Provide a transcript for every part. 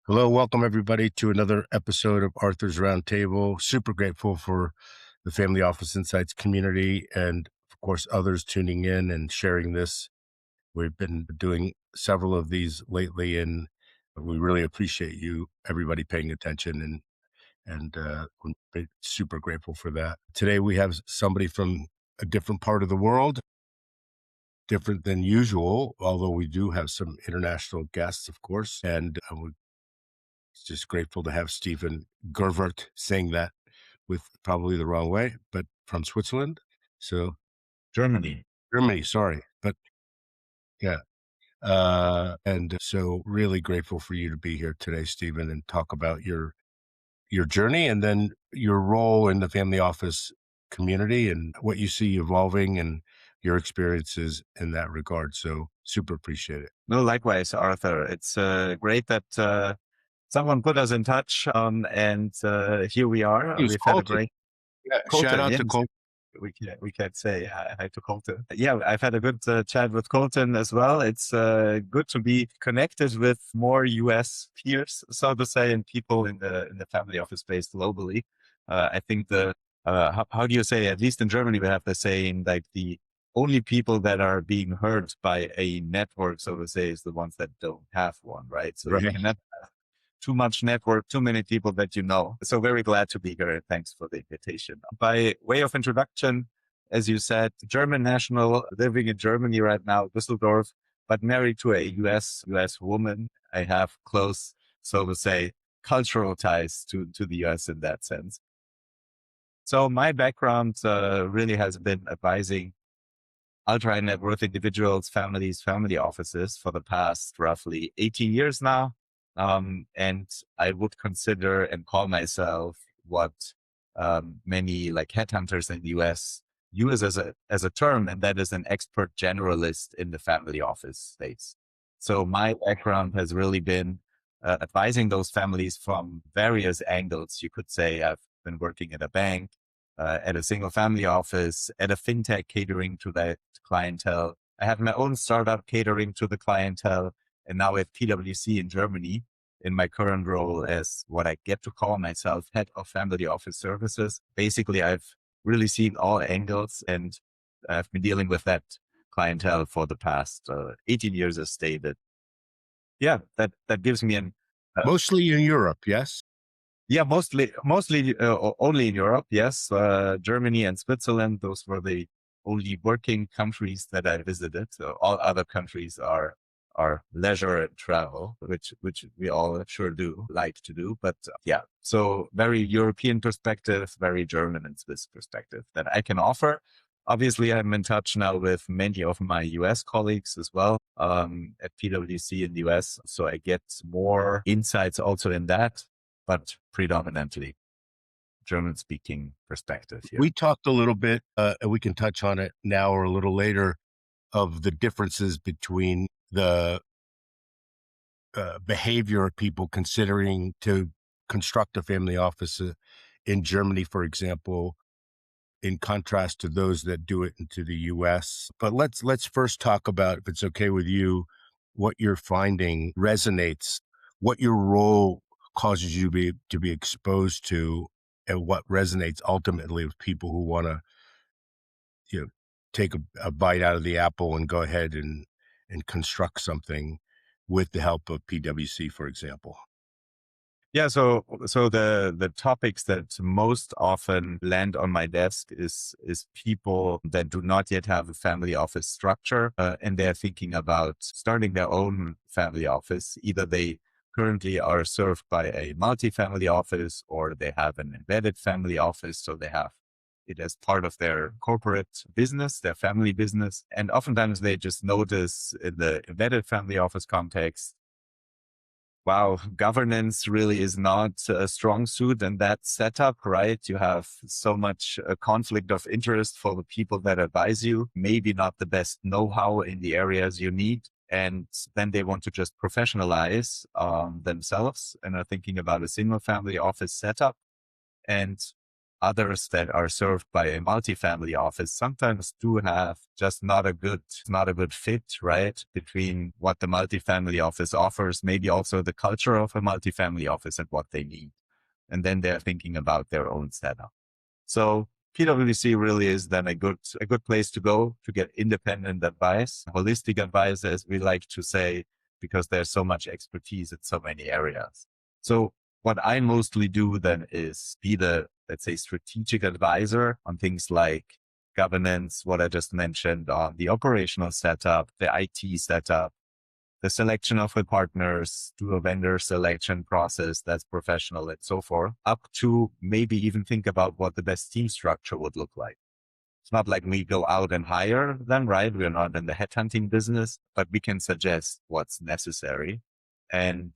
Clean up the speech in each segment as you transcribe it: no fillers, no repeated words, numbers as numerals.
Hello, welcome everybody to another episode of Arthur's Roundtable. Super grateful for the Family Office Insights community and, of course, others tuning in and sharing this. We've been doing several of these lately, and we really appreciate you, everybody, paying attention, and we're super grateful for that. Today, we have somebody from a different part of the world, different than usual, although we do have some international guests, of course, and we're just grateful to have Stephan Gerwert saying that with probably the wrong way, but from Switzerland. So Germany. Germany, sorry. But yeah. And so really grateful for you to be here today, Stephan, and talk about your journey and then your role in the family office community and what you see evolving and your experiences in that regard. So super appreciate it. No, likewise, Arthur. It's great that someone put us in touch, and here we are. He was We've had a Colton. great Yeah. Shout Colton. out Yes, to Colton. we can't say hi to Colton. Yeah, I've had a good chat with Colton as well. It's good to be connected with more US peers, so to say, and people in the family office space globally. I think how do you say? At least in Germany, we have the saying like the only people that are being heard by a network, so to say, is the ones that don't have one, right? So you Right. cannot have too much network, too many people that you know. So very glad to be here. Thanks for the invitation. By way of introduction, as you said, German national, living in Germany right now, Düsseldorf, but married to a US woman. I have close, so to say, cultural ties to the US in that sense. So my background really has been advising ultra net worth individuals, families, family offices for the past roughly 18 years now. And I would consider and call myself what many like headhunters in the US use as a term, and that is an expert generalist in the family office space. So my background has really been advising those families from various angles. You could say I've been working at a bank, at a single family office, at a fintech catering to that clientele. I have my own startup catering to the clientele, and now at PWC in Germany in my current role as what I get to call myself head of family office services. Basically, I've really seen all angles, and I've been dealing with that clientele for the past 18 years as stated. Yeah, that gives me an Mostly in Europe, yes? yeah, mostly only in Europe. Yes, Germany and Switzerland. Those were the only working countries that I visited. So all other countries are leisure and travel, which we all sure do like to do. But yeah, so very European perspective, very German and Swiss perspective that I can offer. Obviously, I'm in touch now with many of my US colleagues as well at PwC in the US. So I get more insights also in that, but predominantly German speaking perspective here. We talked a little bit, and we can touch on it now or a little later, of the differences between the behavior of people considering to construct a family office in Germany, for example, in contrast to those that do it into the US. But let's first talk about, if it's okay with you, what you're finding resonates, what your role causes you to be exposed to, and what resonates ultimately with people who want to, you know, take a bite out of the apple and go ahead and construct something with the help of PwC, for example. Yeah, so the topics that most often land on my desk is people that do not yet have a family office structure, and they're thinking about starting their own family office. Either they currently are served by a multi-family office, or they have an embedded family office, so they have it as part of their corporate business, their family business, and oftentimes they just notice in the embedded family office context, wow, governance really is not a strong suit in that setup, right? You have so much conflict of interest for the people that advise you, maybe not the best know-how in the areas you need. And then they want to just professionalize themselves and are thinking about a single family office setup. And others that are served by a multifamily office sometimes do have just not a good fit, right? Between what the multifamily office offers, maybe also the culture of a multifamily office and what they need. And then they're thinking about their own setup. So PwC really is then a good place to go to get independent advice, holistic advice, as we like to say, because there's so much expertise in so many areas. So what I mostly do then is be the, let's say, strategic advisor on things like governance, what I just mentioned, on the operational setup, the IT setup, the selection of the partners, do a vendor selection process that's professional and so forth, up to maybe even think about what the best team structure would look like. It's not like we go out and hire them, right? We're not in the headhunting business, but we can suggest what's necessary. And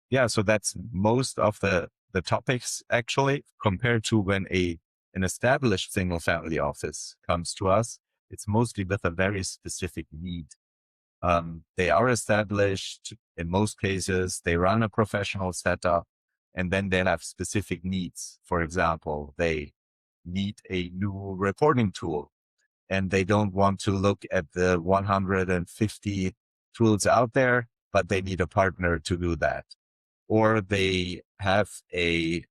yeah, so that's most of the topics actually, compared to when an established single family office comes to us. It's mostly with a very specific need. They are established in most cases. They run a professional setup, and then they have specific needs. For example, they need a new reporting tool, and they don't want to look at the 150 tools out there, but they need a partner to do that. Or they have a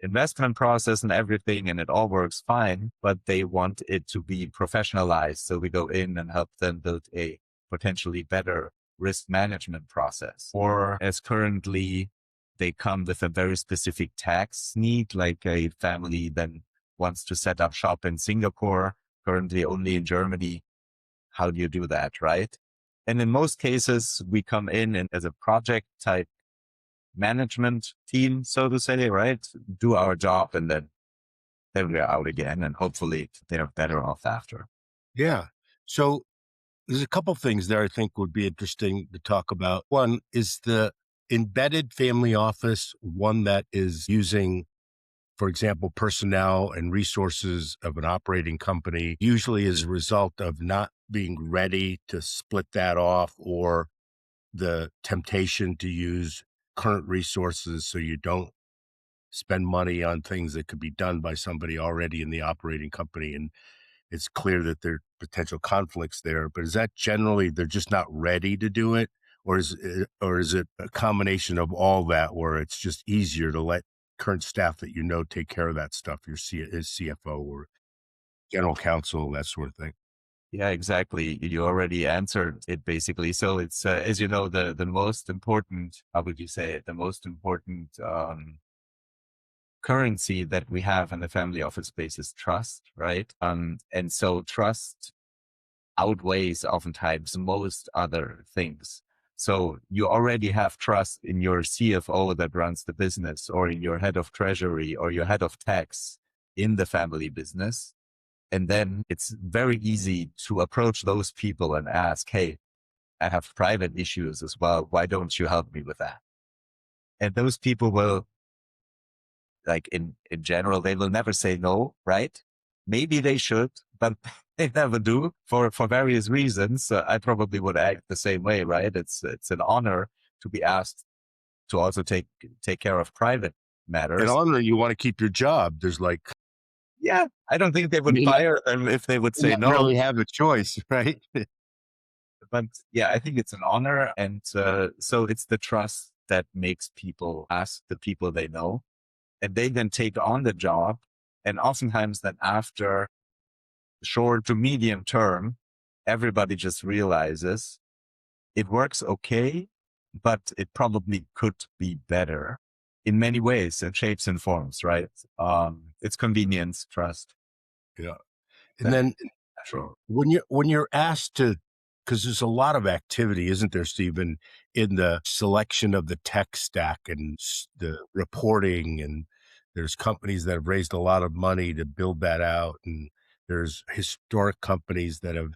investment process and everything, and it all works fine, but they want it to be professionalized. So we go in and help them build a potentially better risk management process. Or as currently, they come with a very specific tax need, like a family then wants to set up shop in Singapore, currently only in Germany. How do you do that, right? And in most cases, we come in and as a project type management team, so to say, right? Do our job, and then we're out again, and hopefully they're better off after. Yeah. So there's a couple things there I think would be interesting to talk about. One is the embedded family office, one that is using, for example, personnel and resources of an operating company, usually as a result of not being ready to split that off, or the temptation to use current resources so you don't spend money on things that could be done by somebody already in the operating company. And it's clear that there are potential conflicts there, but is that generally they're just not ready to do it? Or is it a combination of all that, where it's just easier to let current staff that you know take care of that stuff, your CFO or general counsel, that sort of thing? Yeah, exactly. You already answered it basically. So it's, as you know, the most important, how would you say it? The most important currency that we have in the family office space is trust, right? And so trust outweighs oftentimes most other things. So you already have trust in your CFO that runs the business, or in your head of treasury, or your head of tax in the family business. And then it's very easy to approach those people and ask, hey, I have private issues as well. Why don't you help me with that? And those people will, like in general, they will never say no, right? Maybe they should, but they never do for various reasons. I probably would act the same way, right? It's an honor to be asked to also take care of private And matters. honor, you want to keep your job. There's like, Yeah, I don't think they would you fire them if they would say not no. really have a choice, right? But yeah, I think it's an honor. And so it's the trust that makes people ask the people they know, and they then take on the job. And oftentimes then after short to medium term, everybody just realizes it works okay, but it probably could be better in many ways and shapes and forms, right? It's convenience, trust, Yeah. And then then natural. when you're asked to, because there's a lot of activity, isn't there, Stephen, in the selection of the tech stack and the reporting, and there's companies that have raised a lot of money to build that out, and there's historic companies that have,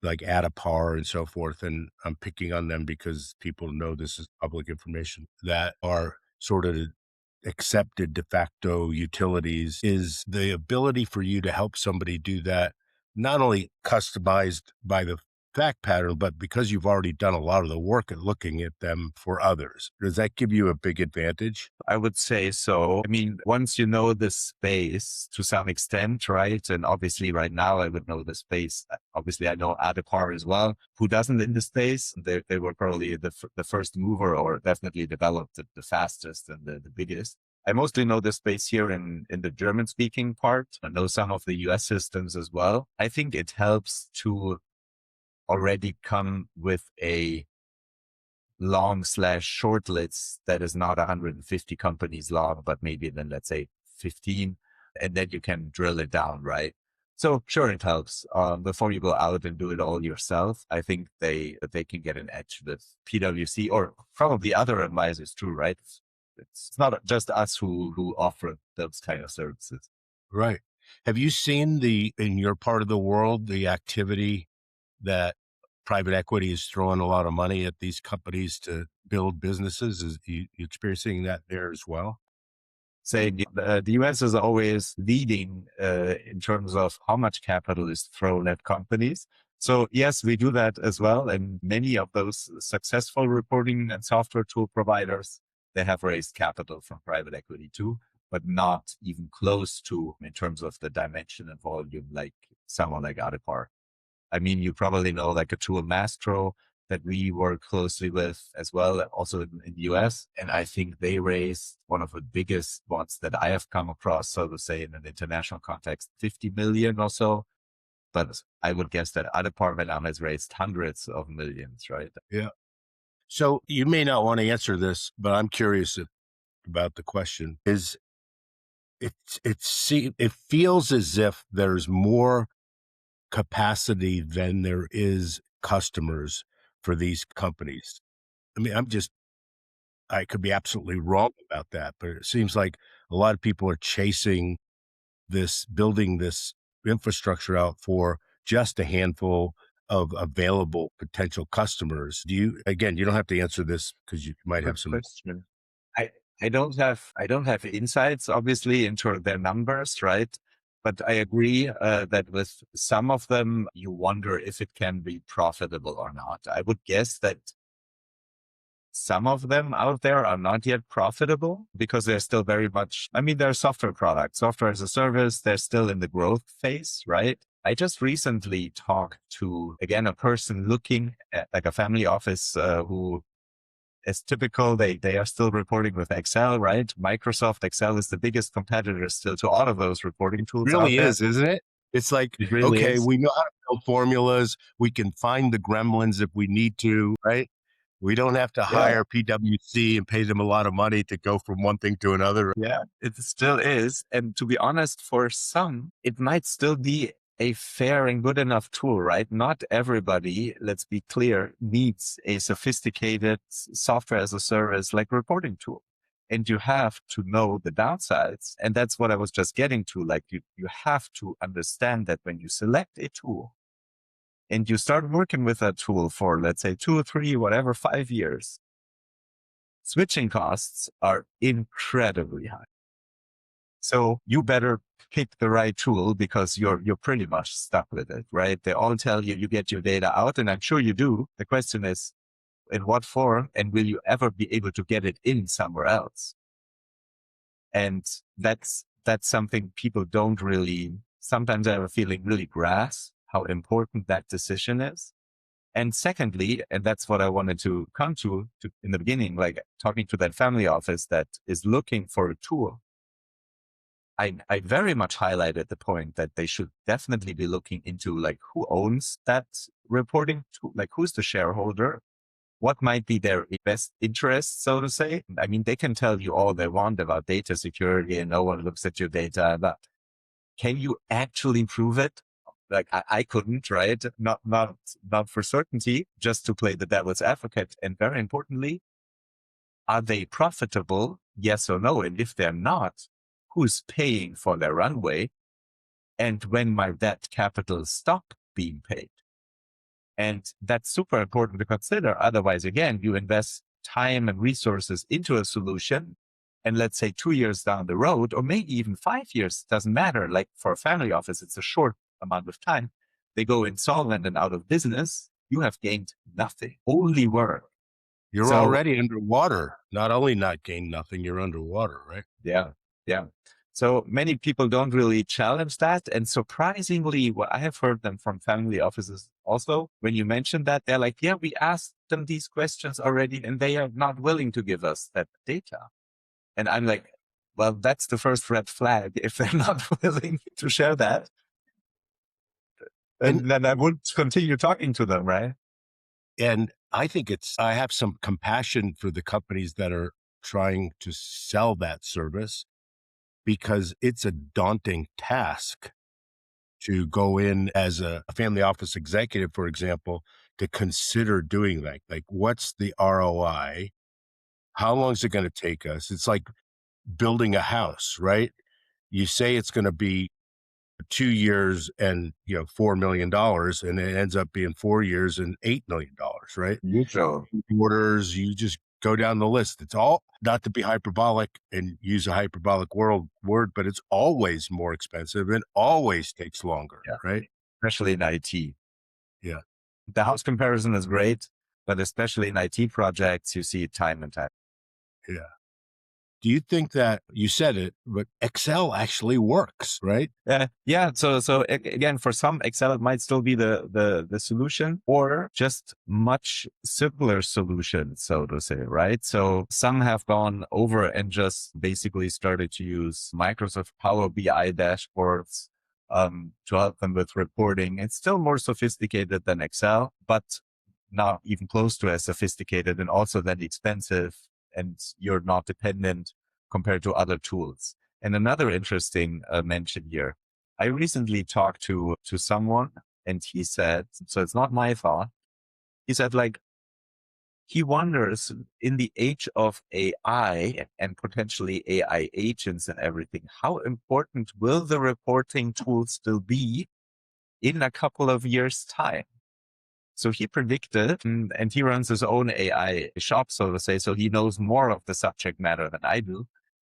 like Adapar and so forth, and I'm picking on them because people know this is public information, that are sort of accepted de facto utilities. Is the ability for you to help somebody do that not only customized by the fact pattern, but because you've already done a lot of the work at looking at them for others, does that give you a big advantage? I would say so. I mean, once you know the space to some extent, right? And obviously right now I would know the space. Obviously I know Adipar as well. Who doesn't in the space? They were probably the first mover, or definitely developed the fastest and the biggest. I mostly know the space here in the German speaking part. I know some of the US systems as well. I think it helps to already come with a long/short list that is not 150 companies long, but maybe then let's say 15, and then you can drill it down, right? So sure, it helps. Before you go out and do it all yourself, I think they can get an edge with PWC or probably other advisors too, right? It's not just us who offer those kind of services. Right. Have you seen in your part of the world, the activity that private equity is throwing a lot of money at these companies to build businesses? Is you experiencing that there as well? Saying the US is always leading in terms of how much capital is thrown at companies. So yes, we do that as well. And many of those successful reporting and software tool providers, they have raised capital from private equity too, but not even close to in terms of the dimension and volume like someone like Adipar. I mean, you probably know like a tool Mastro that we work closely with as well, also in the US. And I think they raised one of the biggest ones that I have come across, so to say, in an international context, 50 million or so. But I would guess that other part now has raised hundreds of millions, right? Yeah. So you may not want to answer this, but I'm curious about the question. It feels as if there's more capacity than there is customers for these companies. I mean, I could be absolutely wrong about that, but it seems like a lot of people are chasing building this infrastructure out for just a handful of available potential customers. Again, you don't have to answer this because you might Good have some. question. I I don't have insights obviously into their numbers, right? But I agree that with some of them, you wonder if it can be profitable or not. I would guess that some of them out there are not yet profitable because they're still very much, I mean, they're software products, software as a service. They're still in the growth phase, right? I just recently talked to, again, a person looking at like a family office who is typical. They are still reporting with Excel, right? Microsoft Excel is the biggest competitor still to all of those reporting tools out Really there. is, isn't it? It's like, It really okay, is. we know how to build formulas. We can find the gremlins if we need to, right? We don't have to Yeah. hire PWC and pay them a lot of money to go from one thing to another. Yeah, it still is. And to be honest, for some, it might still be a fair and good enough tool, right? Not everybody, let's be clear, needs a sophisticated software as a service like reporting tool. And you have to know the downsides. And that's what I was just getting to. Like you have to understand that when you select a tool and you start working with that tool for, let's say, 2 or 3, whatever, 5 years, switching costs are incredibly high. So you better pick the right tool because you're pretty much stuck with it, right? They all tell you you get your data out, and I'm sure you do. The question is, in what form, and will you ever be able to get it in somewhere else? And that's something people don't really, sometimes I have a feeling, really grasp how important that decision is. And secondly, and that's what I wanted to come to in the beginning, like talking to that family office that is looking for a tool. I very much highlighted the point that they should definitely be looking into like who owns that reporting tool, like who's the shareholder, what might be their best interest, so to say. I mean, they can tell you all they want about data security and no one looks at your data, but can you actually prove it? Like I couldn't, right? Not for certainty, just to play the devil's advocate. And very importantly, are they profitable? Yes or no? And if they're not, who's paying for their runway? And when might that capital stop being paid? And that's super important to consider. Otherwise, again, you invest time and resources into a solution. And let's say 2 years down the road, or maybe even 5 years, doesn't matter. Like for a family office, it's a short amount of time. They go insolvent and out of business. you have gained nothing, only work. You're So already underwater. Not only not gain nothing, you're underwater, right? yeah, yeah. So many people don't really challenge that. And surprisingly, what I have heard them from family offices also, when you mentioned that, they're like, yeah, we asked them these questions already and they are not willing to give us that data. And I'm like, well, that's the first red flag. If they're not willing to share that, And then I would continue talking to them, right? and I think I have some compassion for the companies that are trying to sell that service because it's a daunting task to go in as a family office executive, for example, to consider doing that. Like, what's the ROI? How long is it going to take us? It's like building a house, right? You say it's going to be 2 years and $4 million, and it ends up being 4 years and $8 million, right? Neutral. Orders, you just go down the list. It's all, not to be hyperbolic and use a hyperbolic word, but it's always more expensive and always takes longer, Yeah. right? Especially in IT. Yeah. The house comparison is great, but especially in IT projects, you see it time and time. Yeah. Do you think that you said it, but Excel actually works, right? Yeah. So again, for some, Excel it might still be the solution, or just much simpler solution, so to say, right? So some have gone over and just basically started to use Microsoft Power BI dashboards to help them with reporting. It's still more sophisticated than Excel, but not even close to as sophisticated, and also that expensive, and you're not dependent compared to other tools. And another interesting mention here, I recently talked to someone, and he said, so it's not my thought. He said, like, he wonders, in the age of AI and potentially AI agents and everything, how important will the reporting tools still be in a couple of years' time? So he predicted, and he runs his own AI shop, so to say, so he knows more of the subject matter than I do.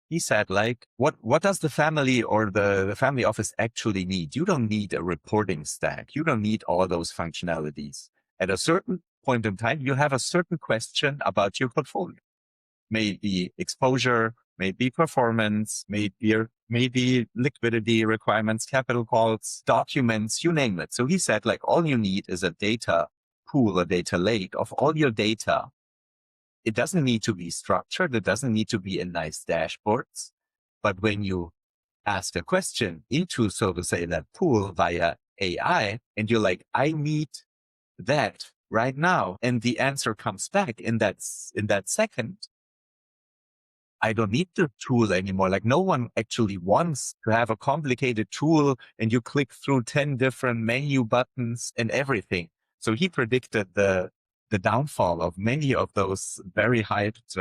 He said, like, what does the family or the family office actually need? You don't need a reporting stack. You don't need all those functionalities. At a certain point in time, you have a certain question about your portfolio. Maybe exposure, maybe performance, maybe liquidity requirements, capital calls, documents, you name it. So he said, like, all you need is a data pool, a data lake of all your data. It doesn't need to be structured. It doesn't need to be in nice dashboards. But when you ask a question into, so to say, that pool via AI, and you're like, I need that right now, and the answer comes back in that second, I don't need the tool anymore. Like, no one actually wants to have a complicated tool and you click through 10 different menu buttons and everything. So he predicted the downfall of many of those very hyped.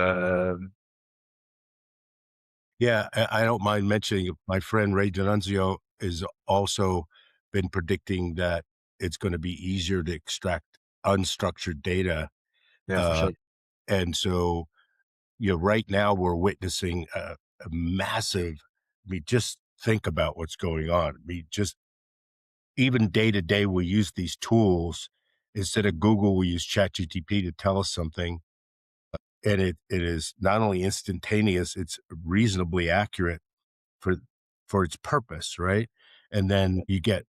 Yeah, I don't mind mentioning my friend Ray D'Annunzio has also been predicting that it's going to be easier to extract unstructured data. Yeah, for Uh, sure. and so, right now we're witnessing a massive, just think about what's going on. Just even day to day, we use these tools. Instead of Google, we use ChatGPT to tell us something. And it is not only instantaneous, it's reasonably accurate for its purpose, right? And then you get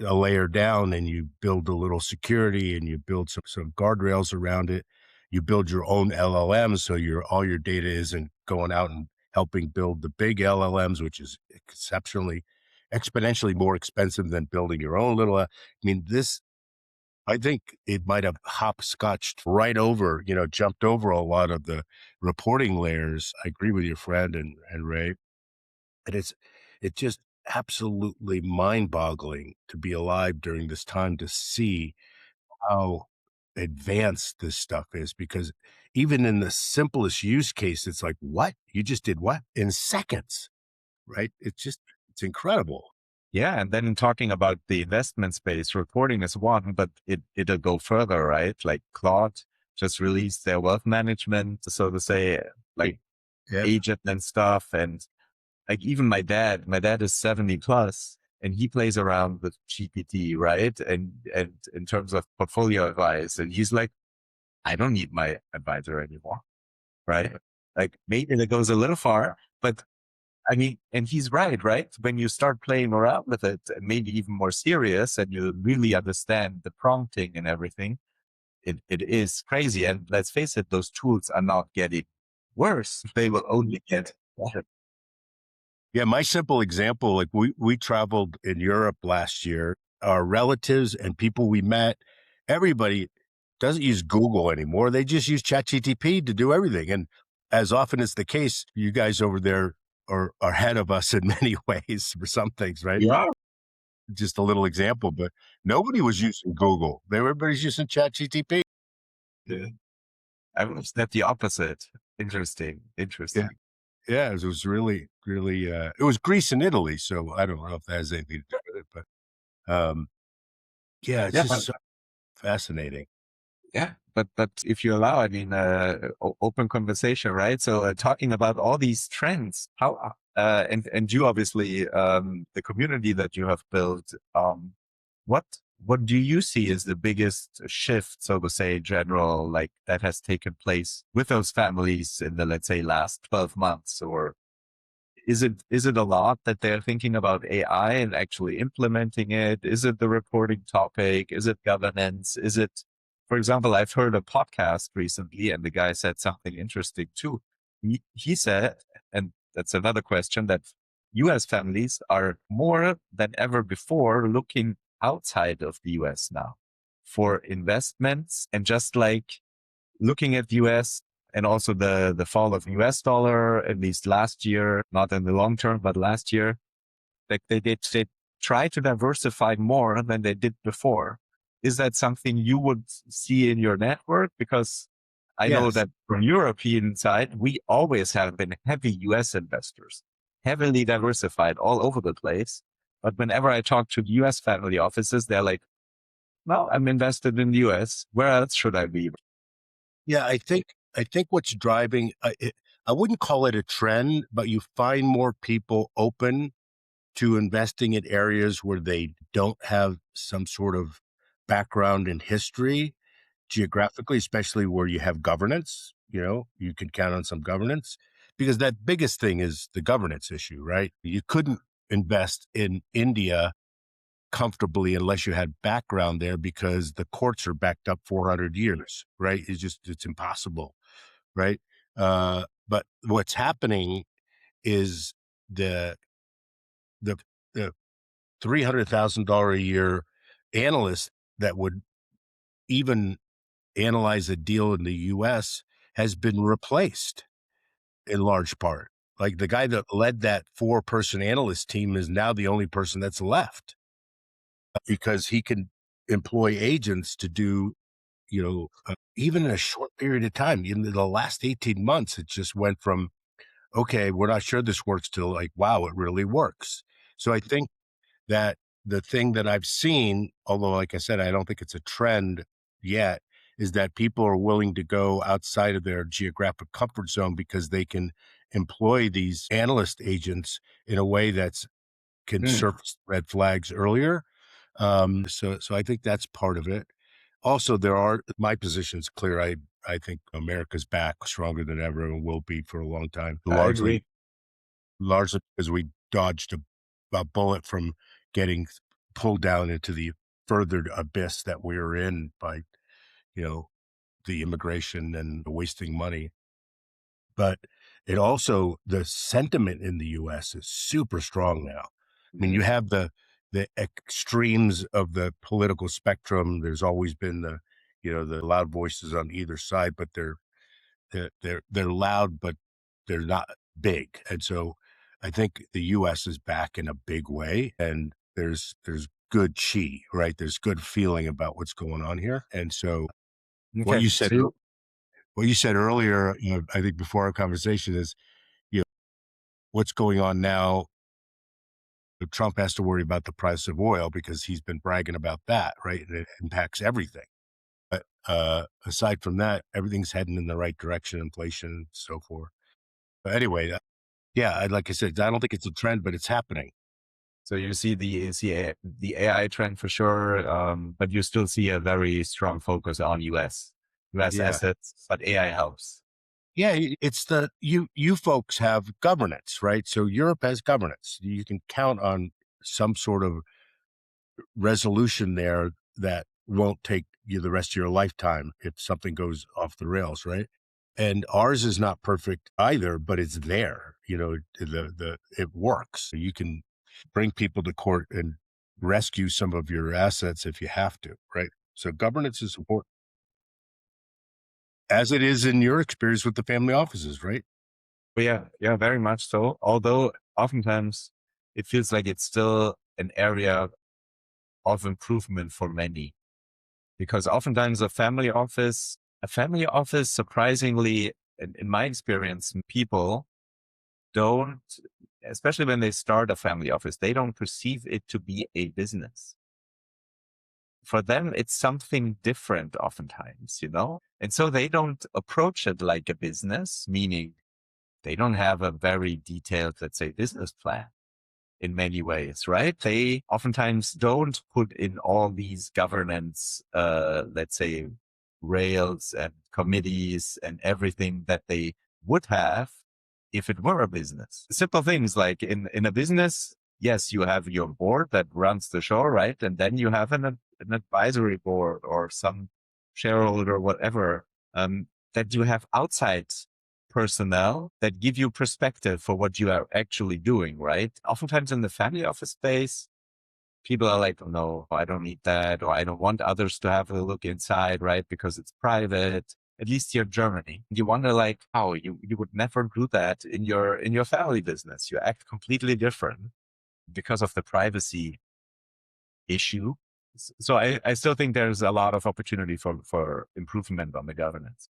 a layer down and you build a little security and you build some guardrails around it. You build your own LLM, so all your data isn't going out and helping build the big LLMs, which is exponentially more expensive than building your own little. This, I think it might have hopscotched right over, jumped over a lot of the reporting layers. I agree with your friend and Ray. And it's just absolutely mind-boggling to be alive during this time to see how advanced this stuff is, because even in the simplest use case, it's like, "What? You just did what?" In seconds, right? It's incredible. Yeah. And then talking about the investment space, reporting is one, but it'll go further, right? Like Claude just released their wealth management, so to say, like Yeah. agent and stuff. And like, even my dad is 70 plus, and he plays around with GPT, right? And in terms of portfolio advice, and he's like, I don't need my advisor anymore, right? Like maybe that goes a little far, but I mean, and he's right? When you start playing around with it, and maybe even more serious, and you really understand the prompting and everything, it is crazy. And let's face it, those tools are not getting worse. They will only get better. Yeah, my simple example, like we traveled in Europe last year. Our relatives and people we met, everybody doesn't use Google anymore. They just use ChatGPT to do everything. And as often is the case, you guys over there are ahead of us in many ways for some things, right? Yeah. Just a little example, but nobody was using Google. Everybody's using ChatGPT. Yeah. I was that the opposite. Interesting. Yeah. Interesting. Yeah, it was really, really, it was Greece and Italy. So I don't know if that has anything to do with it, but yeah, it's Yeah. just so fascinating. Yeah, but if you allow, I mean, open conversation, right? So talking about all these trends, how and you obviously the community that you have built, what what do you see as the biggest shift, so to say, general, like that has taken place with those families in the, let's say, last 12 months? Or is it a lot that they're thinking about AI and actually implementing it? Is it the reporting topic? Is it governance? Is it, for example, I've heard a podcast recently and the guy said something interesting too. He said, and that's another question, that US families are more than ever before looking outside of the US now for investments, and just like looking at US and also the fall of US dollar, at least last year, not in the long term, but last year, like they try to diversify more than they did before. Is that something you would see in your network? Because I know Yes. that from European side, we always have been heavy US investors, heavily diversified all over the place. But whenever I talk to US family offices, they're like, well, I'm invested in the US. Where else should I be? Yeah, I think what's driving I wouldn't call it a trend, but you find more people open to investing in areas where they don't have some sort of background in history geographically, especially where you have governance, you can count on some governance because that biggest thing is the governance issue, right? You couldn't invest in India comfortably unless you had background there because the courts are backed up 400 years, right? It's impossible, right? But what's happening is the the the $300,000 a year analyst that would even analyze a deal in the US has been replaced in large part. Like the guy that led that 4-person analyst team is now the only person that's left because he can employ agents to do, even in a short period of time. In the last 18 months, it just went from, okay, we're not sure this works, to like, wow, it really works. So I think that the thing that I've seen, although like I said, I don't think it's a trend yet, is that people are willing to go outside of their geographic comfort zone because they can employ these analyst agents in a way that's can Mm. surface red flags earlier. So I think that's part of it. Also, my position's clear. I think America's back stronger than ever and will be for a long time, I largely agree. because we dodged a bullet from getting pulled down into the further abyss that we were in by, you know, the immigration and wasting money. But the sentiment in the US is super strong now. I mean, you Mm. have the extremes of the political spectrum. There's always been the loud voices on either side, but they're loud, but they're not big. And so I think the US is back in a big way, and there's good chi, right? There's good feeling about what's going on here. And so what Okay. you said So what you said earlier, I think before our conversation is, you know, what's going on now. Trump has to worry about the price of oil because he's been bragging about that, right? And it impacts everything. But aside from that, everything's heading in the right direction, inflation and so forth. But anyway, yeah, like I said, I don't think it's a trend, but it's happening. So you see the AI trend for sure, but you still see a very strong focus on US Yeah. assets, but AI helps. Yeah, it's you folks have governance, right? So Europe has governance. You can count on some sort of resolution there that won't take you the rest of your lifetime if something goes off the rails, right? And ours is not perfect either, but it's there. It works. You can bring people to court and rescue some of your assets if you have to, right? So governance is important, as it is in your experience with the family offices, right? But yeah, yeah, very much so. Although oftentimes it feels like it's still an area of improvement for many, because oftentimes a family office, surprisingly, in my experience, people don't, especially when they start a family office, they don't perceive it to be a business. For them, it's something different oftentimes, you know? And so they don't approach it like a business, meaning they don't have a very detailed, let's say, business plan in many ways, right? They oftentimes don't put in all these governance, let's say, rails and committees and everything that they would have if it were a business. Simple things like in a business, yes, you have your board that runs the show, right? And then you have an advisory board or some shareholder, whatever, that you have outside personnel that give you perspective for what you are actually doing, right? Oftentimes in the family office space, people are like, oh, no, I don't need that, or I don't want others to have a look inside, right? Because it's private. At least here in Germany. You wonder like, how you would never do that in your family business. You act completely different because of the privacy issue. So I still think there's a lot of opportunity for improvement on the governance.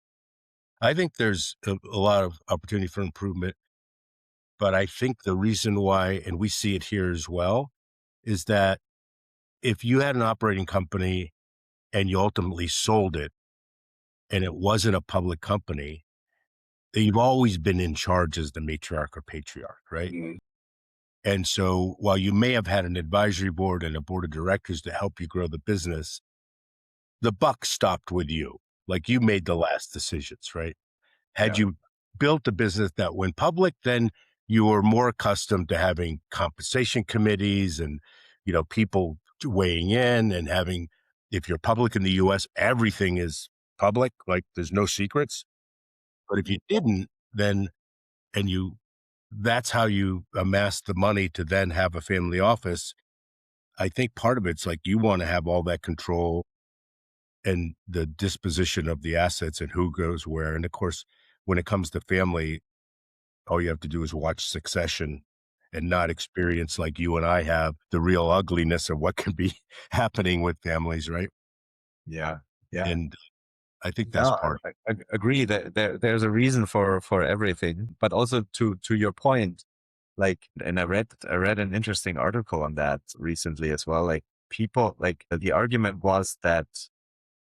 I think there's a lot of opportunity for improvement, but I think the reason why, and we see it here as well, is that if you had an operating company and you ultimately sold it and it wasn't a public company, you've always been in charge as the matriarch or patriarch, right? Mm. And so while you may have had an advisory board and a board of directors to help you grow the business, the buck stopped with you. Like you made the last decisions, right? Had Yeah. you built a business that went public, then you were more accustomed to having compensation committees and, people weighing in and having, if you're public in the US, everything is public, like there's no secrets. But if you didn't, then, and that's how you amass the money to then have a family office. I think part of it's like you want to have all that control and the disposition of the assets and who goes where. And of course, when it comes to family, all you have to do is watch Succession and not experience like you and I have the real ugliness of what can be happening with families, right? Yeah. Yeah. And I think that's No, part. I agree that there's a reason for everything, but also to your point, like, and I read an interesting article on that recently as well. Like people, like the argument was that,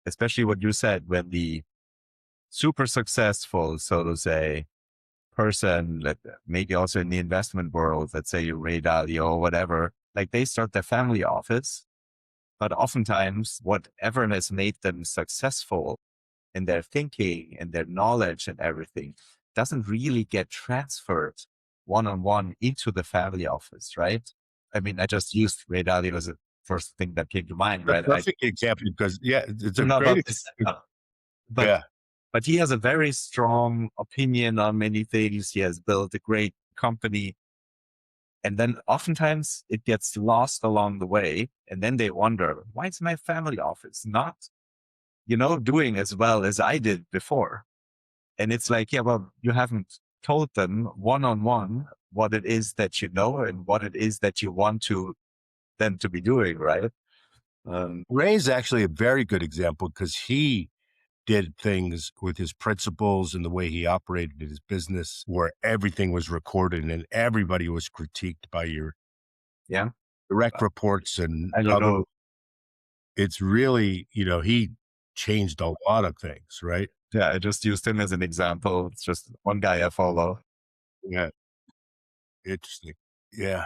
especially what you said, when the super successful, so to say, person, that maybe also in the investment world, let's say Ray Dalio or whatever, like they start their family office, but oftentimes whatever has made them successful and their thinking and their knowledge and everything doesn't really get transferred one on one into the family office, right? I mean, I just used Ray Dalio as a first thing that came to mind, The right? I perfect example because yeah, it's don't a know great about this, example. but Yeah. but he has a very strong opinion on many things. He has built a great company, and then oftentimes it gets lost along the way, and then they wonder, why is my family office not, doing as well as I did before? And it's like, yeah, well, you haven't told them one on one what it is that you know and what it is that you want to them to be doing, right? Um, Ray's actually a very good example because he did things with his principles and the way he operated his business where everything was recorded and everybody was critiqued by your yeah, direct reports and I don't other. know. It's really, he changed a lot of things, right? Yeah, I just used him as an example. It's just one guy I follow. Yeah. Interesting. Yeah.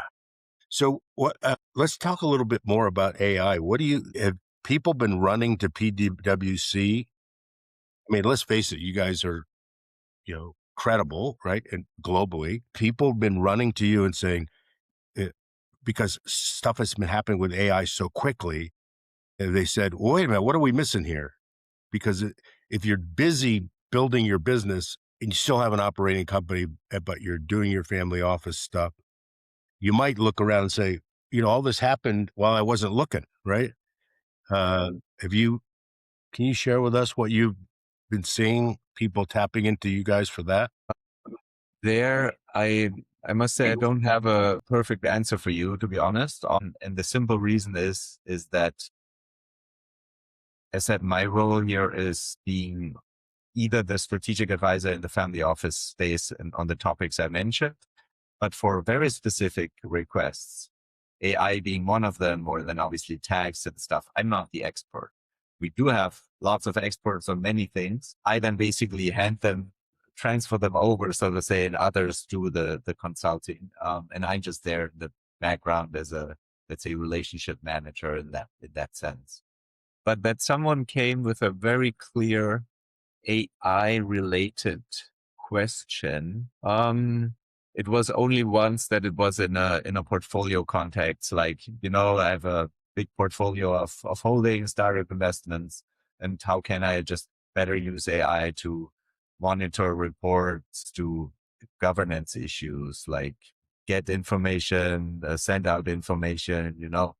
So what? Let's talk a little bit more about AI. What do you have people been running to PWC? I mean, let's face it, you guys are credible, right? And globally, people have been running to you and saying uh, because stuff has been happening with AI so quickly. They said, well, "Wait a minute, what are we missing here?" Because if you're busy building your business and you still have an operating company, but you're doing your family office stuff, you might look around and say, all this happened while I wasn't looking, right? Have you, can you share with us what you've been seeing people tapping into you guys for that? There, I must say I don't have a perfect answer for you, to be honest. And the simple reason is that, as I said, my role here is being either the strategic advisor in the family office space and on the topics I mentioned, but for very specific requests, AI being one of them, or then obviously tags and stuff, I'm not the expert. We do have lots of experts on many things. I then basically transfer them over, so to say, and others do the consulting. And I'm just there in the background as a, let's say, relationship manager in that sense. But that someone came with a very clear AI related question. It was only once that it was in a portfolio context. Like, I have a big portfolio of holdings, direct investments, and how can I just better use AI to monitor reports, to governance issues, like get information, send out information,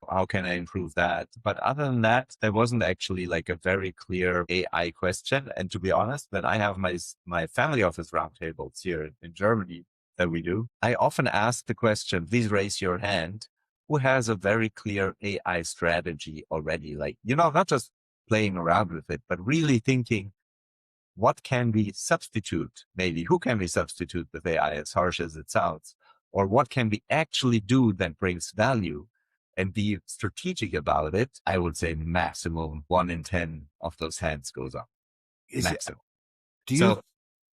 how can I improve that? But other than that, there wasn't actually like a very clear AI question. And to be honest, when I have my family office roundtables here in Germany that we do, I often ask the question, please raise your hand, who has a very clear AI strategy already? Like, not just playing around with it, but really thinking, what can we substitute? Maybe who can we substitute with AI, as harsh as it sounds? Or what can we actually do that brings value and be strategic about it? I would say maximum 1 in 10 of those hands goes up. Is it, Maximum. do you, So,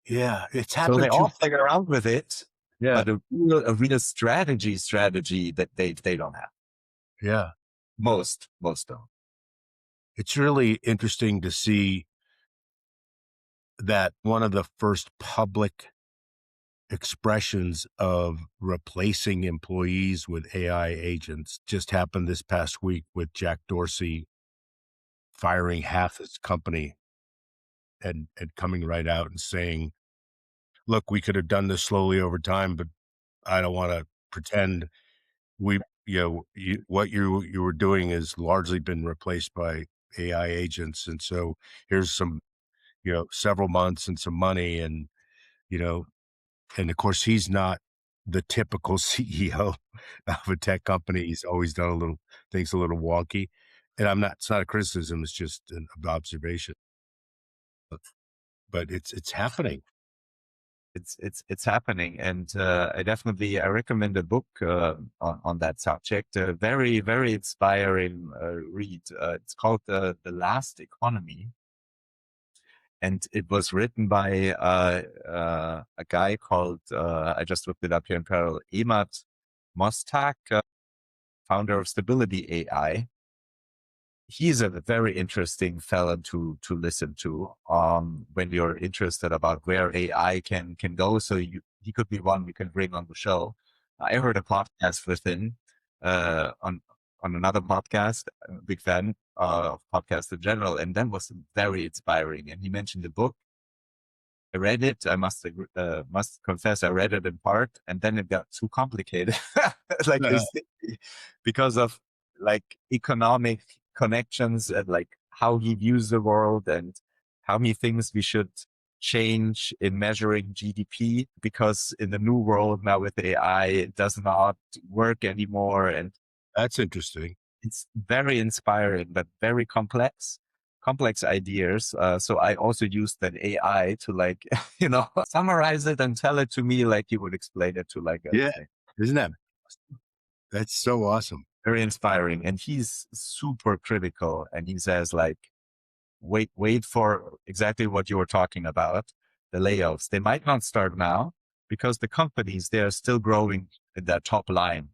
yeah, it's so they happened all too. play around with it, Yeah. but a real strategy that they don't have. Yeah. Most don't. It's really interesting to see that one of the first public expressions of replacing employees with AI agents just happened this past week with Jack Dorsey firing half his company and coming right out and saying, look, we could have done this slowly over time, but I don't want to pretend what you were doing has largely been replaced by AI agents. And so here's some, several months and some money you know, and of course he's not the typical CEO of a tech company. He's always done things a little wonky. And it's not a criticism. It's just an observation, but it's happening. It's happening, and I recommend a book on that subject. Very very inspiring read. It's called The Last Economy, and it was written by a guy called I just looked it up here in parallel, Emad Mostak, founder of Stability AI. He's a very interesting fellow to listen to when you're interested about where AI can go. So he could be one we can bring on the show. I heard a podcast with him on another podcast. I'm a big fan of podcasts in general, and that was very inspiring. And he mentioned the book. I read it. I must confess, I read it in part, and then it got too complicated, like Uh, because of like economic connections and like how he views the world and how many things we should change in measuring GDP. Because in the new world now with AI, it does not work anymore, and that's interesting. it's very inspiring, but very complex ideas. So I also use that AI to like, summarize it and tell it to me like you would explain it to like Yeah. Isn't that's so awesome. very inspiring. And he's super critical. And he says like, wait for exactly what you were talking about. The layoffs, they might not start now because the companies, they are still growing in their top line.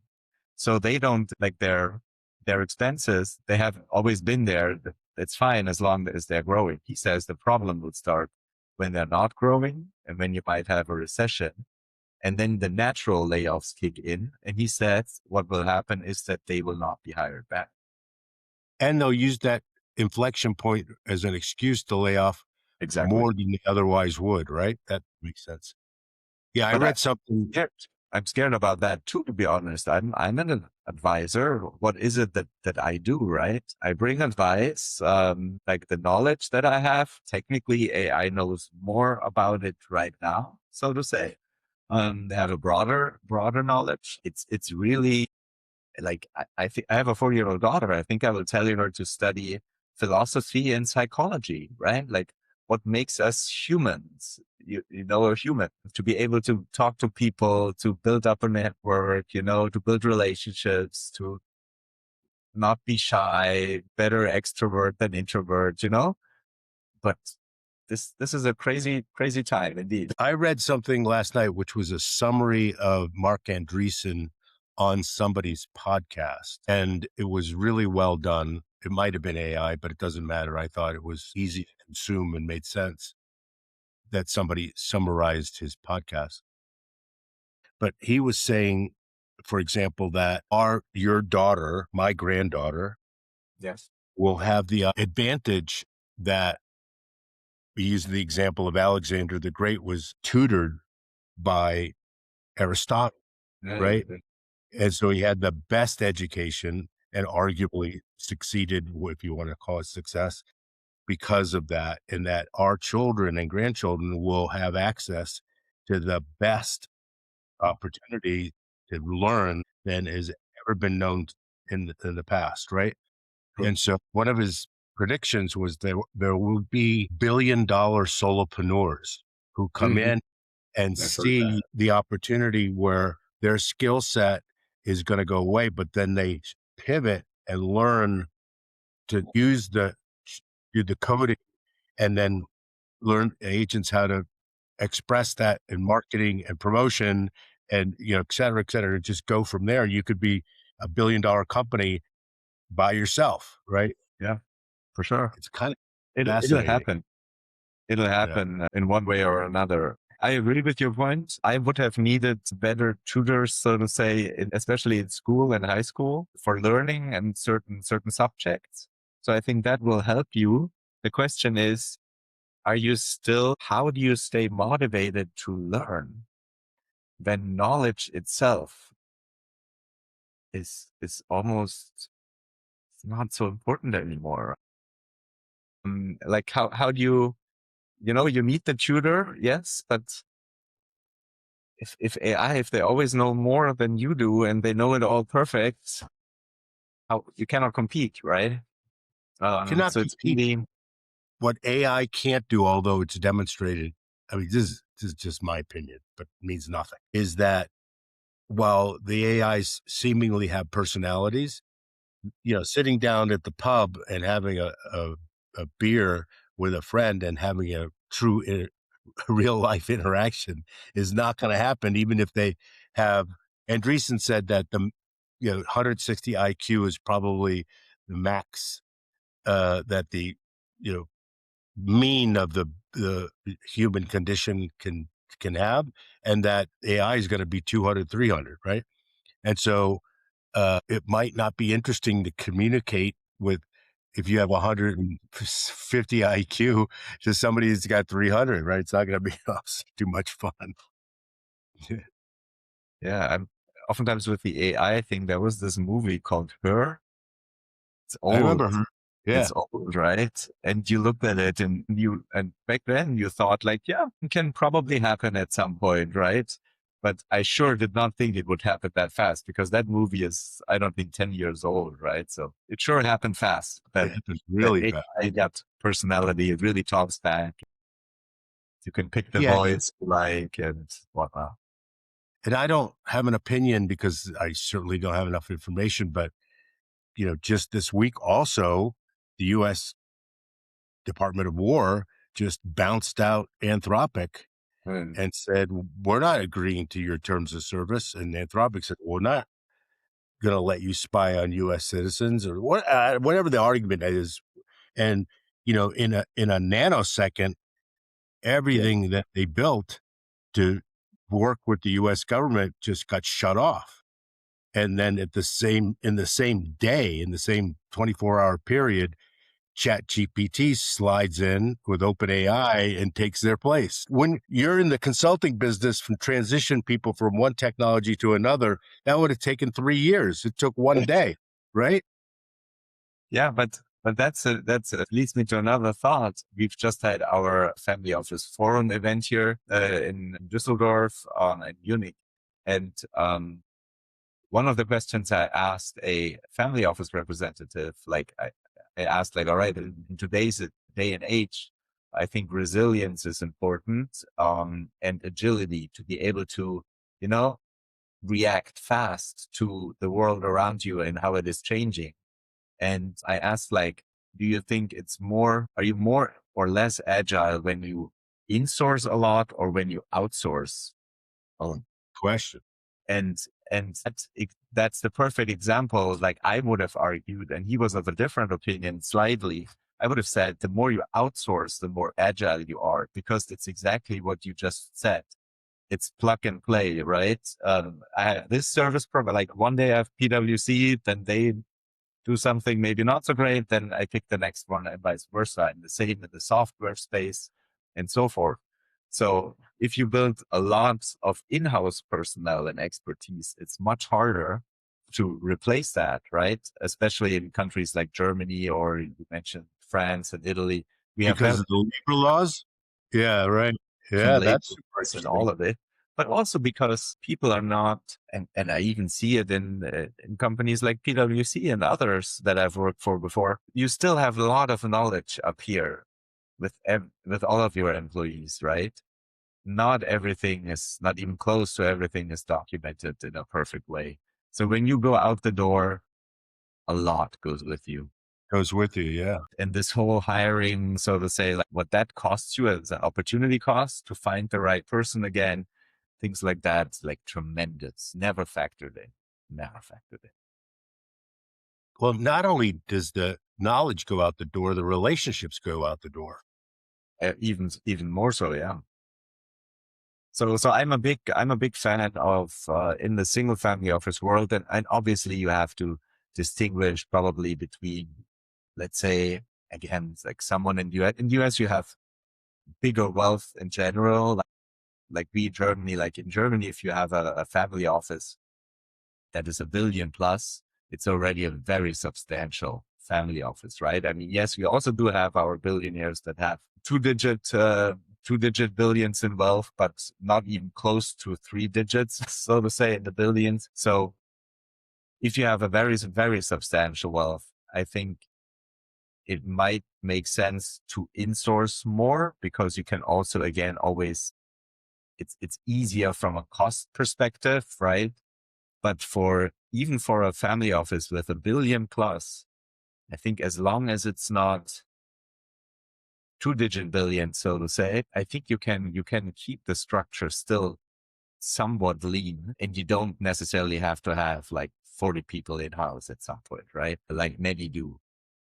So they don't like their expenses. They have always been there. It's fine as long as they're growing. He says the problem would start when they're not growing and when you might have a recession. And then the natural layoffs kick in. And he says what will happen is that they will not be hired back. And they'll use that inflection point as an excuse to lay off Exactly. more than they otherwise would, right? That makes sense. Yeah, I But read something. I'm scared about that too, to be honest. I'm an advisor. What is it that I do, right? I bring advice, like the knowledge that I have. Technically, AI knows more about it right now, so to say. They have a broader knowledge. It's really like, I think I have a 4-year-old daughter. I think I will tell her to study philosophy and psychology, right? Like what makes us humans, you know, a human to be able to talk to people, to build up a network, you know, to build relationships, to not be shy, better extrovert than introvert, you know, but this is a crazy time indeed. I read something last night, which was a summary of Mark Andreessen on somebody's podcast, and it was really well done. It might have been AI, but it doesn't matter. I thought it was easy to consume and made sense that somebody summarized his podcast. But he was saying, for example, that your daughter, my granddaughter, Yes. will have the advantage that, we use the example of Alexander the Great, was tutored by Aristotle, right? And so he had the best education and arguably succeeded, if you want to call it success, because of that. And that our children and grandchildren will have access to the best opportunity to learn than has ever been known in the past, right? And so one of his predictions was there will be $1 billion solopreneurs who come Mhm. in and I've heard that. see the opportunity where their skill set is going to go away, but then they pivot and learn to do the coding, and then learn agents how to express that in marketing and promotion, and, et cetera, just go from there. You could be a $1 billion company by yourself, right? Yeah, for sure. It's kind of It'll fascinating. happen. It'll Yeah. happen in one way or another. I agree with your point. I would have needed better tutors, so to say, especially in school and high school for learning and certain subjects. So I think that will help you. The question is, how do you stay motivated to learn when knowledge itself is almost not so important anymore? Like how do you meet the tutor, yes, but if AI, if they always know more than you do and they know it all perfect, how you cannot compete, right? Cannot So it's compete. really, What AI can't do, although it's demonstrated, I mean, this is just my opinion, but means nothing, is that while the AIs seemingly have personalities, sitting down at the pub and having a beer with a friend and having a true real life interaction is not going to happen, even if they have. Andreessen said that the 160 IQ is probably the max that the you know mean of the human condition can have, and that AI is going to be 200, 300, right? And so it might not be interesting to communicate with, if you have 150 IQ, to somebody who's got 300, right? It's not going to be too much fun. yeah. I'm oftentimes with the AI thing. There was this movie called Her. It's I old. remember her. Yeah. It's old, right? And you looked at it and back then you thought like, yeah, it can probably happen at some point, right? But I sure did not think it would happen that fast because that movie is, I don't think 10 years old, right? So it sure happened fast. It Then happens that really fast. AI got personality. It really talks back. You can pick the Yeah. voice you like and whatnot. And I don't have an opinion because I certainly don't have enough information, but, just this week also, the U.S. Department of War just bounced out Anthropic Mm. and said, we're not agreeing to your terms of service. And Anthropic said, we're not. going to let you spy on U.S. citizens or whatever the argument is. And, in a nanosecond, Yeah. everything that they built to work with the U.S. government just got shut off. And then in the same day, in the same 24-hour period, ChatGPT slides in with OpenAI and takes their place. When you're in the consulting business, from transition people from one technology to another, that would have taken 3 years. It took one day, right? Yeah, but that's leads me to another thought. We've just had our family office forum event here in Düsseldorf, in Munich, and one of the questions I asked a family office representative, I asked, like, all right, in today's day and age, I think resilience is important, and agility to be able to, you know, react fast to the world around you and how it is changing. And I asked, like, do you think are you more or less agile when you insource a lot or when you outsource? Oh, Question. and that's the perfect example. Like, I would have argued, and he was of a different opinion slightly. I would have said the more you outsource, the more agile you are, because it's exactly what you just said. It's plug and play, right? This service provider, like, one day I have PWC, then they do something maybe not so great, then I pick the next one, and vice versa. And the same in the software space and so forth. So if you build a lot of in-house personnel and expertise, it's much harder to replace that, right? Especially in countries like Germany, or you mentioned France and Italy. We have Because very of the labor laws? Yeah, right. different Yeah, labor that's super force and all interesting. of it, but also because people are not, and I even see it in companies like PWC and others that I've worked for before. You still have a lot of knowledge up here with all of your employees, right? Not even close to everything is documented in a perfect way. So when you go out the door, a lot goes with you. Goes with you, yeah. And this whole hiring, so to say, like, what that costs you as an opportunity cost to find the right person again, things like that, like, tremendous. Never factored in. Never factored in. Well, not only does the knowledge go out the door, the relationships go out the door. Even more so, yeah. So I'm a big fan of in the single family office world, and obviously you have to distinguish probably between, let's say, again, it's like someone in US. In US, you have bigger wealth in general. Like we Germany, like in Germany, if you have a family office that is a billion plus, it's already a very substantial family office, right? I mean, yes, we also do have our billionaires that have two digit billions in wealth, but not even close to three digits, so to say, in the billions. So if you have a very, very substantial wealth, I think it might make sense to insource more, because you can also, again, always, it's easier from a cost perspective, right? But even for a family office with a billion plus, I think as long as it's not two digit billion, so to say, I think you can keep the structure still somewhat lean, and you don't necessarily have to have like 40 people in house at some point, right? Like many do.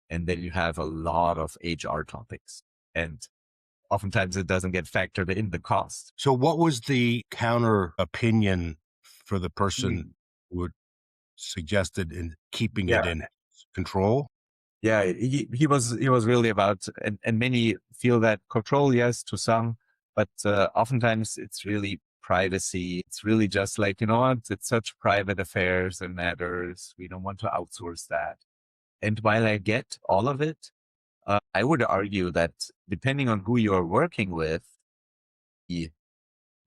And then you have a lot of HR topics, and oftentimes it doesn't get factored in the cost. So what was the counter opinion for the person Mm. who suggested in keeping it Yeah. in control? Yeah, he was really about, and many feel that control, yes, to some, but oftentimes it's really privacy. It's really just like, you know what, it's such private affairs and matters. We don't want to outsource that. And while I get all of it, I would argue that depending on who you're working with, the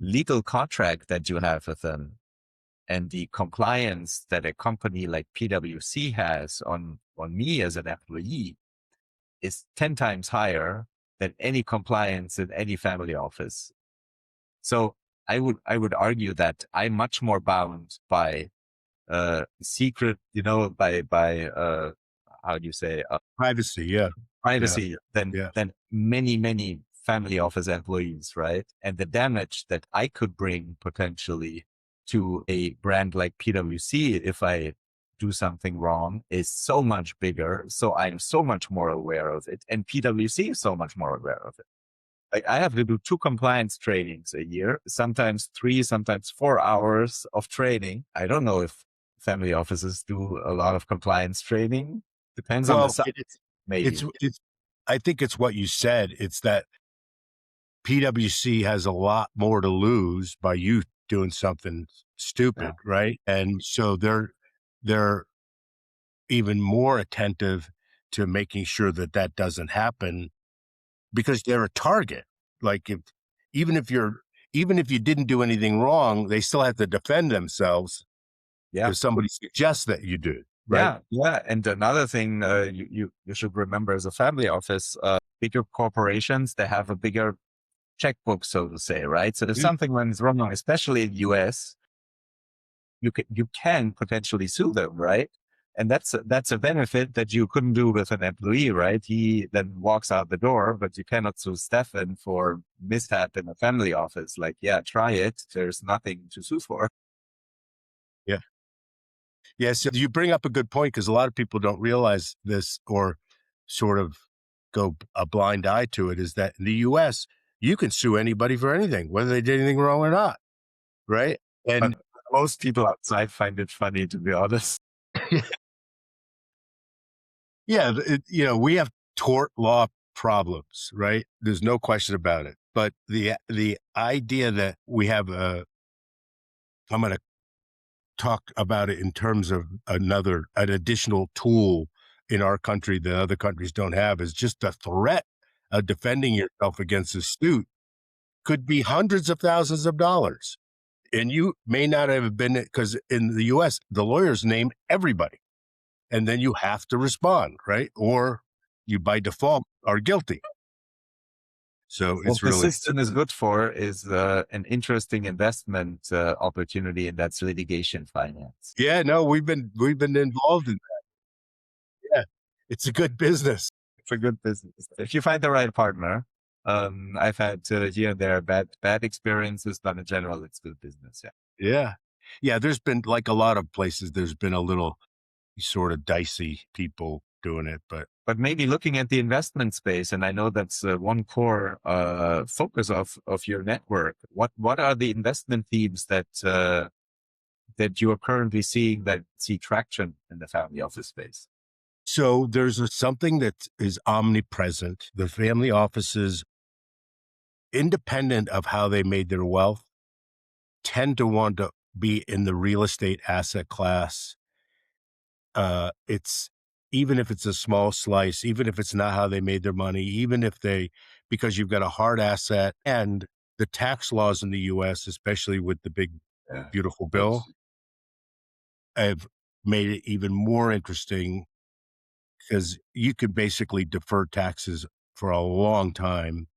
legal contract that you have with them and the compliance that a company like PwC has on me as an employee is 10 times higher than any compliance in any family office. So I would argue that I'm much more bound by secret, by how do you say, Privacy, yeah. Yeah. privacy than Yeah. many family office employees, right? And the damage that I could bring potentially to a brand like PwC if I do something wrong is so much bigger. So I'm so much more aware of it. And PWC is so much more aware of it. Like I have to do 2 compliance trainings a year, sometimes 3, sometimes 4 hours of training. I don't know if family offices do a lot of compliance training. Depends on the Well, size, it's maybe. it's I think it's what you said. It's that PWC has a lot more to lose by you doing something Yeah. stupid, right? And so they're even more attentive to making sure that that doesn't happen because they're a target. Like even if you're even if you didn't do anything wrong, they still have to defend themselves Yeah. if somebody suggests that you do, right? Yeah. Yeah. And another thing you should remember as a family office, bigger corporations, they have a bigger checkbook, so to say, right? So if Mm. something went wrong, especially in US, you can potentially sue them, right? And that's a benefit that you couldn't do with an employee, right? He then walks out the door, but you cannot sue Stefan for mishap in a family office. Like, yeah, try it. There's nothing to sue for. Yeah. Yeah. So you bring up a good point because a lot of people don't realize this or sort of go a blind eye to it is that in the US, you can sue anybody for anything, whether they did anything wrong or not. Right. But And most people outside find it funny, to be honest. yeah, we have tort law problems, right? There's no question about it. But the idea that we have I'm going to talk about it in terms of an additional tool in our country that other countries don't have is just the threat of defending yourself against a suit could be hundreds of thousands of dollars. And you may not have been because in the US, the lawyers name everybody. And then you have to respond, right? Or you by default are guilty. So What it's the really, system is good for is an interesting investment opportunity, and that's litigation finance. yeah, no, we've been involved in that. Yeah. It's a good business. It's a good business if you find the right partner. I've had here and there bad experiences, but in general, it's good business. Yeah. Yeah. Yeah. There's been like a lot of places, there's been a little sort of dicey people doing it, but But maybe looking at the investment space, and I know that's one core focus of your network. What are the investment themes that you are currently seeing that see traction in the family office space? so there's something that is omnipresent. The family offices, independent of how they made their wealth, tend to want to be in the real estate asset class. It's even if it's a small slice, even if it's not how they made their money, even if because you've got a hard asset and the tax laws in the US, especially with the big, Yeah. beautiful bill, have made it even more interesting because you could basically defer taxes for a long time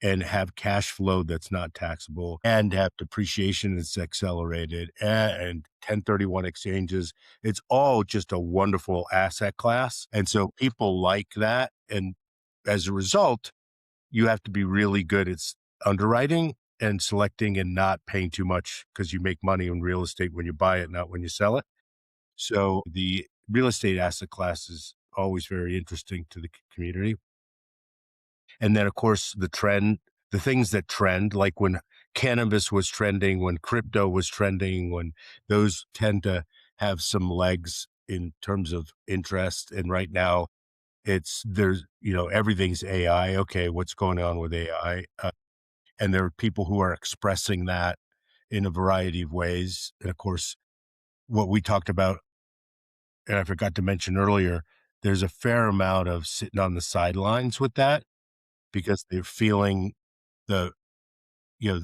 and have cash flow that's not taxable and have depreciation that's accelerated and 1031 exchanges. It's all just a wonderful asset class. And so people like that. And as a result, you have to be really good at underwriting and selecting and not paying too much because you make money in real estate when you buy it, not when you sell it. So the real estate asset class is always very interesting to the community. And then, of course, the things that trend, like when cannabis was trending, when crypto was trending, when those tend to have some legs in terms of interest. And right now, everything's AI. Okay, what's going on with AI? And there are people who are expressing that in a variety of ways. And of course, what we talked about, and I forgot to mention earlier, there's a fair amount of sitting on the sidelines with that because they're feeling the you know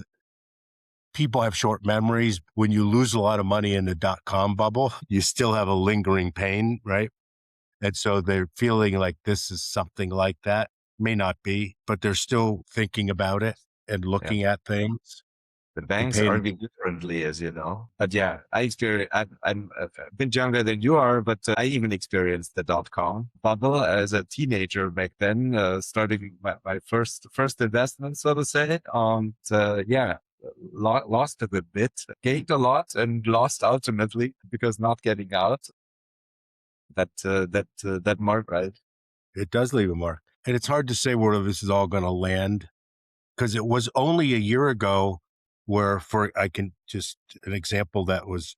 people have short memories. When you lose a lot of money in the dot-com bubble, you still have a lingering pain, right? And so they're feeling like this is something like that. May not be, but they're still thinking about it and Yeah. looking at things The and banks paying. argue differently, as you know. But yeah, I experience. I'm a bit younger than you are, but I even experienced the dot-com bubble as a teenager back then, starting my first investment, so to say. And yeah, lost a good bit, gained a lot, and lost ultimately because not getting out. that mark, right? It does leave a mark. And it's hard to say where this is all going to land because it was only a year ago where I can just an example that was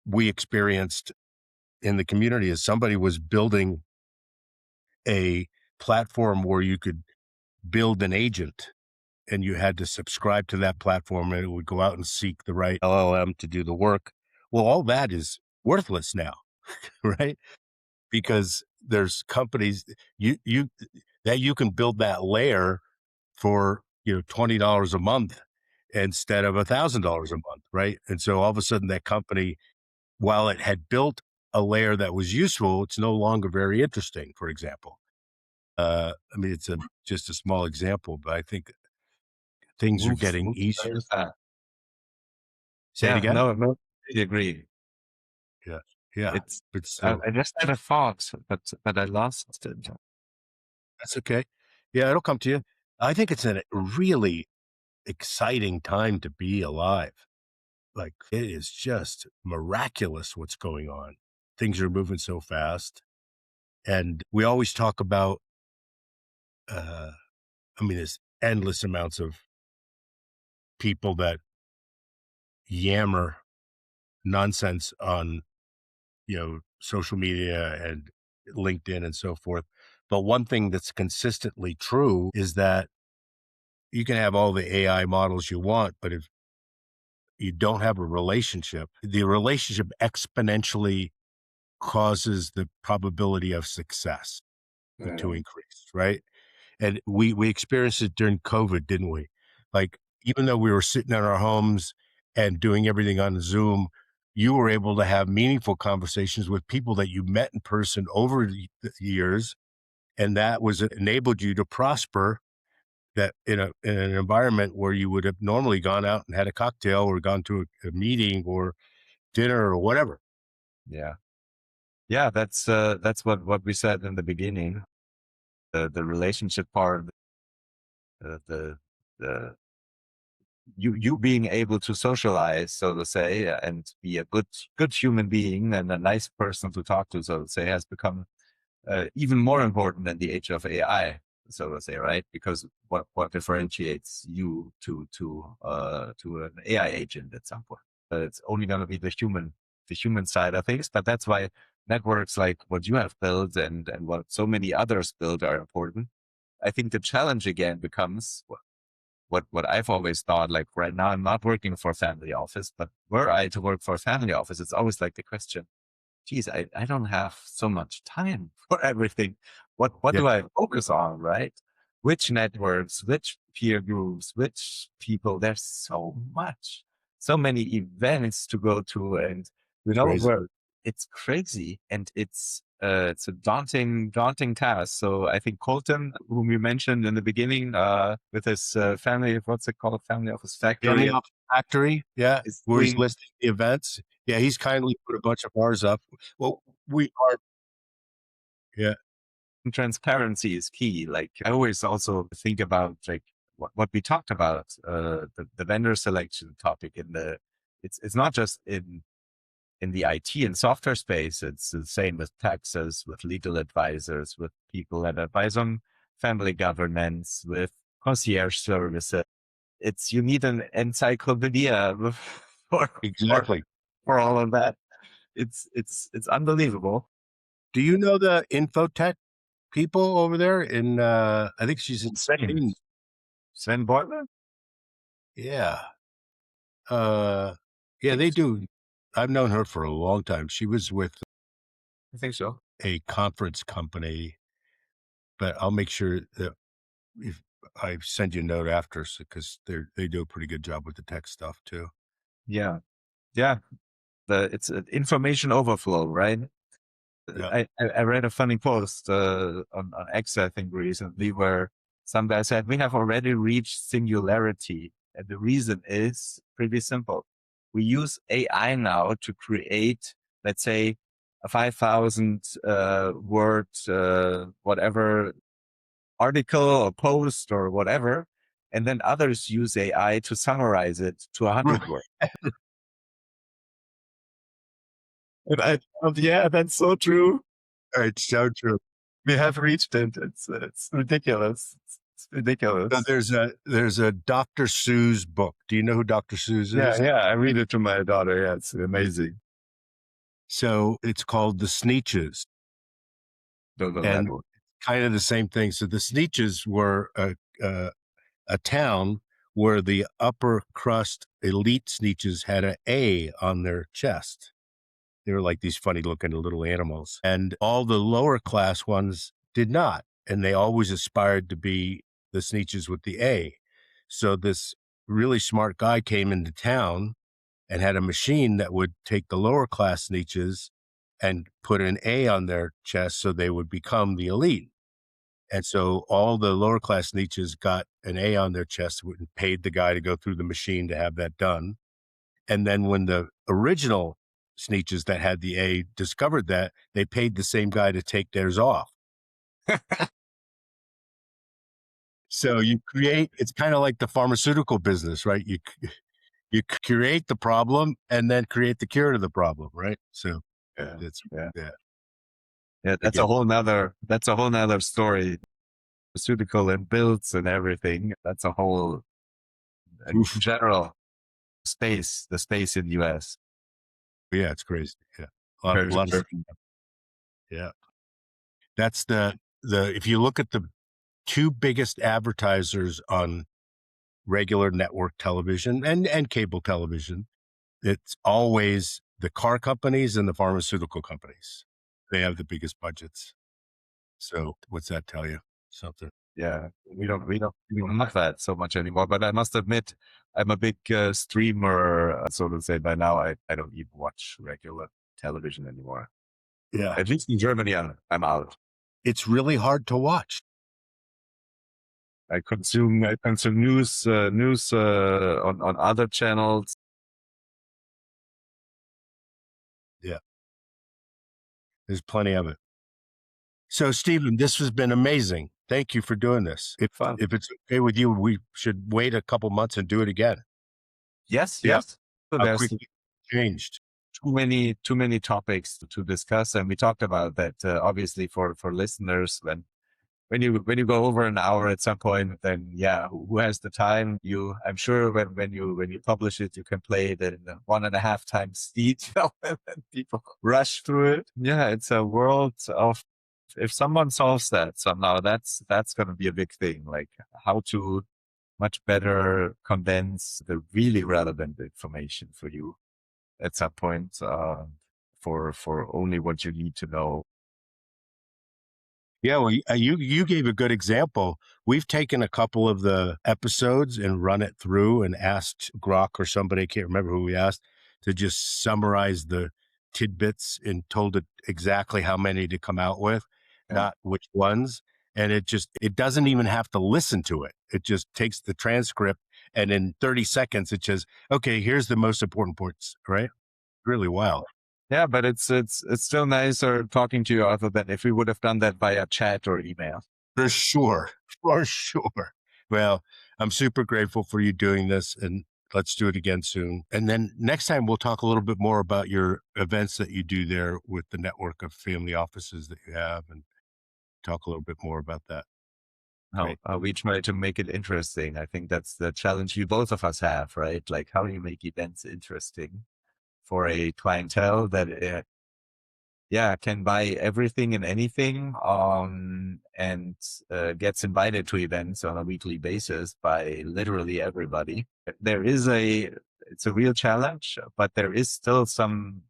we experienced in the community is somebody was building a platform where you could build an agent and you had to subscribe to that platform and it would go out and seek the right LLM to do the work. Well, all that is worthless now, right? Because there's companies you that you can build that layer for $20 a month instead of $1,000 a month, right? And so all of a sudden that company, while it had built a layer that was useful, it's no longer very interesting, for example. I mean, it's just a small example, but I think things are Oops, getting oops, I easier. understand. Say it Yeah, again? no, no, I agree. Yeah. Yeah. It's But so I just had a thought, but I lost it. that's okay. Yeah, it'll come to you. I think it's a really exciting time to be alive. Like it is just miraculous what's going on. Things are moving so fast. And we always talk about, uh, I mean, there's endless amounts of people that yammer nonsense on, social media and LinkedIn and so forth. But one thing that's consistently true is that you can have all the AI models you want, but if you don't have a relationship, the relationship exponentially causes the probability of success to Yeah. increase, right? And we experienced it during COVID, didn't we? Like, even though we were sitting in our homes and doing everything on Zoom, you were able to have meaningful conversations with people that you met in person over the years, and that was enabled you to prosper that in an environment where you would have normally gone out and had a cocktail or gone to a meeting or dinner or whatever. Yeah. Yeah, that's what we said in the beginning. The relationship part, the the you being able to socialize, so to say, and be a good human being and a nice person to talk to, so to say, has become even more important in the age of AI, so to say, right? Because what differentiates you to an AI agent at some point? It's only going to be the human side of things. But that's why networks like what you have built and what so many others build are important. I think the challenge again becomes what I've always thought. Like right now, I'm not working for a family office, but were I to work for a family office, it's always like the question, geez, I don't have so much time for everything. What Yeah, do I focus on, right? Which networks, which peer groups, which people? There's so much, so many events to go to, and it's crazy. where it's crazy and it's a daunting task. So I think Colton, whom you mentioned in the beginning, with his family, what's it called, family office Family factory, Office Factory, yeah, is where he's doing listing the events. Yeah, he's kindly put a bunch of ours up. Well, we are, yeah, transparency is key. Like I always also think about like what we talked about, the vendor selection topic in the, it's not just in the IT and software space. It's the same with taxes, with legal advisors, with people that advise on family governance, with concierge services. It's, you need an encyclopedia for, for, exactly. for all of that. It's unbelievable. Do you know the Infotech people over there in, I think she's in Sven, Spain. Sven Boyler? Yeah. Uh, yeah, Think they so. do. I've known her for a long time. She was with I think so. a conference company, but I'll make sure that if I send you a note after, because they do a pretty good job with the tech stuff too. Yeah. Yeah. It's an information overflow, right? Yeah. I read a funny post on X, I think, recently, where some guy said, we have already reached singularity. And the reason is pretty simple. We use AI now to create, let's say, a 5,000 word, whatever article or post or whatever. And then others use AI to summarize it to 100 words. And I thought, yeah, that's so true. It's so true. We have reached it. It's ridiculous. It's So ridiculous. there's a Dr. Seuss book. Do you know who Dr. Seuss Yeah, is? yeah. I read it to my daughter. Yeah, it's amazing. So it's called The Sneetches, Don't know that and one. kind of the same thing. So the Sneetches were a town where the upper crust elite Sneetches had an A on their chest. They were like these funny looking little animals. And all the lower class ones did not. And they always aspired to be the Sneetches with the A. So this really smart guy came into town and had a machine that would take the lower class Sneetches and put an A on their chest so they would become the elite. And so all the lower class Sneetches got an A on their chest and paid the guy to go through the machine to have that done. And then when the original Sneetches that had the A discovered that, they paid the same guy to take theirs off. So you create, it's kind of like the pharmaceutical business, right? You create the problem and then create the cure to the problem, right? So Yeah, it's, yeah, yeah, yeah. I get That's a whole nother story. Pharmaceutical and builds and everything. That's a whole in oof. general space. The space in the US. Yeah, it's crazy. Yeah. A Very, lot of very, stuff. Yeah. That's the, if you look at the two biggest advertisers on regular network television and cable television, it's always the car companies and the pharmaceutical companies. They have the biggest budgets. So what's that tell you? Something. yeah. We don't have that so much anymore. But I must admit, I'm a big streamer. So to say, by now I don't even watch regular television anymore. Yeah. At least in Germany, I'm out. It's really hard to watch. I consume news on other channels. Yeah. There's plenty of it. So Stephen, this has been amazing. Thank you for doing this. Fun. If it's okay with you, we should wait a couple months and do it again. Yes, Yeah. yes. So How there's quickly it's changed. too many topics to discuss, and we talked about that. Obviously, for listeners, when you go over an hour at some point, then yeah, who has the time? I'm sure when you publish it, you can play it in 1.5 times speed, and then people rush through it. Yeah, it's a world of, if someone solves that somehow, that's going to be a big thing. Like how to much better condense the really relevant information for you at some point, for only what you need to know. Yeah, well, you gave a good example. We've taken a couple of the episodes and run it through and asked Grok or somebody, I can't remember who we asked, to just summarize the tidbits and told it exactly how many to come out with, Yeah. not which ones. And it doesn't even have to listen to it. It just takes the transcript and in 30 seconds, it says, okay, here's the most important points, right? Really wild. Yeah, but it's still nicer talking to you other than if we would have done that via chat or email. For sure. For sure. Well, I'm super grateful for you doing this and let's do it again soon. And then next time we'll talk a little bit more about your events that you do there with the network of family offices that you have and talk a little bit more about that. How Great. we try to make it interesting. I think that's the challenge you both of us have, right? Like how do you make events interesting for a clientele that yeah, can buy everything and anything, and gets invited to events on a weekly basis by literally everybody. It's a real challenge, but there is still some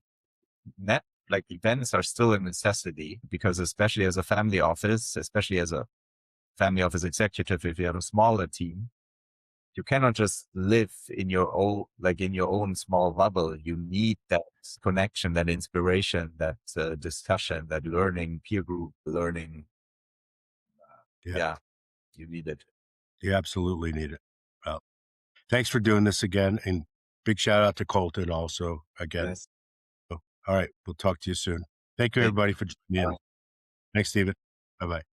like events are still a necessity because especially as a family office, especially as a family office executive, if you have a smaller team, you cannot just live in your own small bubble. You need that connection, that inspiration, that discussion, that learning, peer group learning. Yeah. Yeah, you need it. You absolutely need it. Well, thanks for doing this again. And big shout out to Colton also again. Yes. So, all right. We'll talk to you soon. Thank you Thank everybody for you. joining in. Thanks, Stephen. Bye bye.